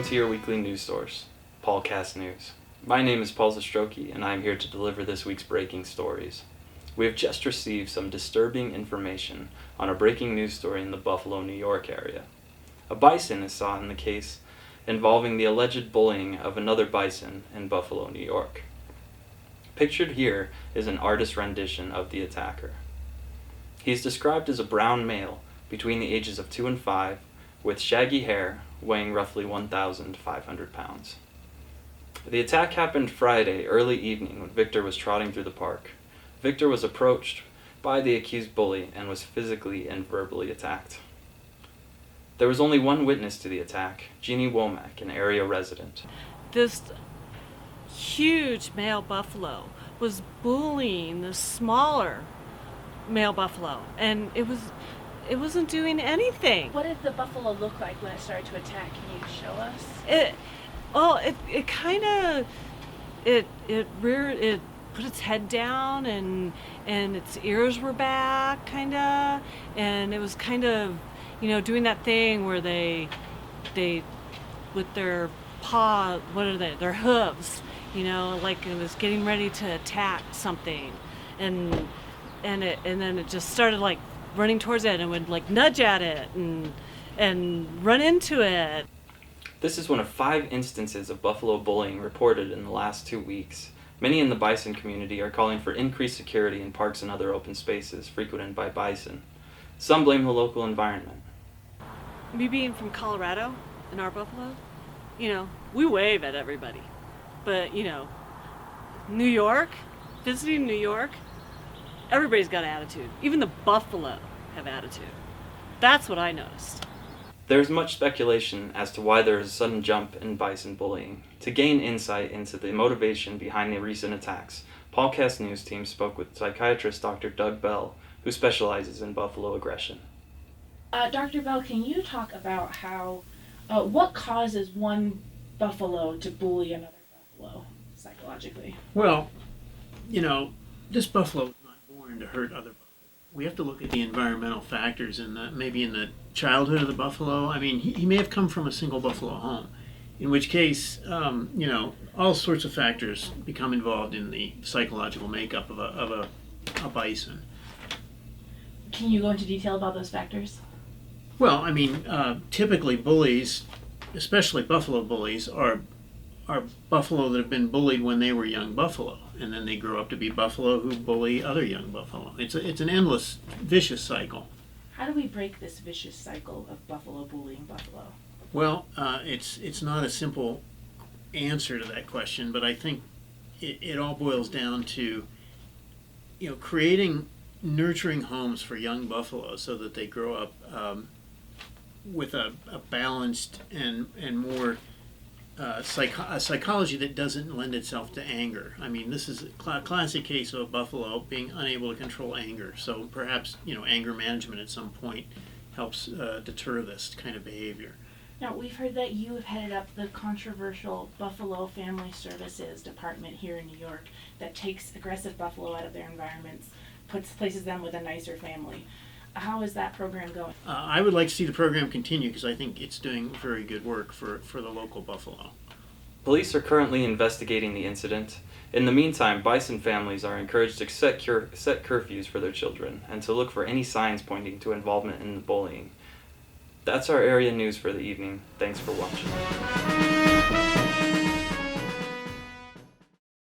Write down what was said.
Welcome to your weekly news source, Paulcast News. My name is Paul Zastroki, and I am here to deliver this week's breaking stories. We have just received some disturbing information on a breaking news story in the Buffalo, New York area. A bison is sought in the case involving the alleged bullying of another bison in Buffalo, New York. Pictured here is an artist's rendition of the attacker. He is described as a brown male between the ages of 2 and 5, with shaggy hair, weighing roughly 1,500 pounds. The attack happened Friday early evening when Victor was trotting through the park. Victor was approached by the accused bully and was physically and verbally attacked. There was only one witness to the attack, Jeannie Womack, an area resident. This huge male buffalo was bullying the smaller male buffalo, and it wasn't doing anything. What did the buffalo look like when it started to attack? Can you show us? It put its head down and its ears were back, kinda, and it was kind of, doing that thing where they with their paw, their hooves, like it was getting ready to attack something, and then it just started like running towards it and would like nudge at it and run into it. This is one of 5 instances of buffalo bullying reported in the last 2 weeks. Many in the bison community are calling for increased security in parks and other open spaces frequented by bison. Some blame the local environment. Me being from Colorado and our buffalo, we wave at everybody. But, New York, visiting New York, everybody's got attitude. Even the buffalo have attitude. That's what I noticed. There is much speculation as to why there is a sudden jump in bison bullying. To gain insight into the motivation behind the recent attacks, Paulcast News team spoke with psychiatrist Dr. Doug Bell, who specializes in buffalo aggression. Dr. Bell, can you talk about what causes one buffalo to bully another buffalo psychologically? Well, this buffalo is not born to hurt other buffalo. We have to look at the environmental factors maybe in the childhood of the buffalo. I mean, he may have come from a single buffalo home, in which case, all sorts of factors become involved in the psychological makeup of a bison. Can you go into detail about those factors? Well, I mean, typically bullies, especially buffalo bullies, are buffalo that have been bullied when they were young buffalo, and then they grow up to be buffalo who bully other young buffalo. It's an endless, vicious cycle. How do we break this vicious cycle of buffalo bullying buffalo? Well, it's not a simple answer to that question, but I think it all boils down to creating nurturing homes for young buffalo so that they grow up with a balanced and more a psychology that doesn't lend itself to anger. I mean, this is a classic case of a buffalo being unable to control anger. So perhaps, anger management at some point helps deter this kind of behavior. Now, we've heard that you have headed up the controversial Buffalo Family Services Department here in New York that takes aggressive buffalo out of their environments, places them with a nicer family. How is that program going? I would like to see the program continue because I think it's doing very good work for the local buffalo. Police are currently investigating the incident. In the meantime, bison families are encouraged to set curfews for their children and to look for any signs pointing to involvement in the bullying. That's our area news for the evening. Thanks for watching.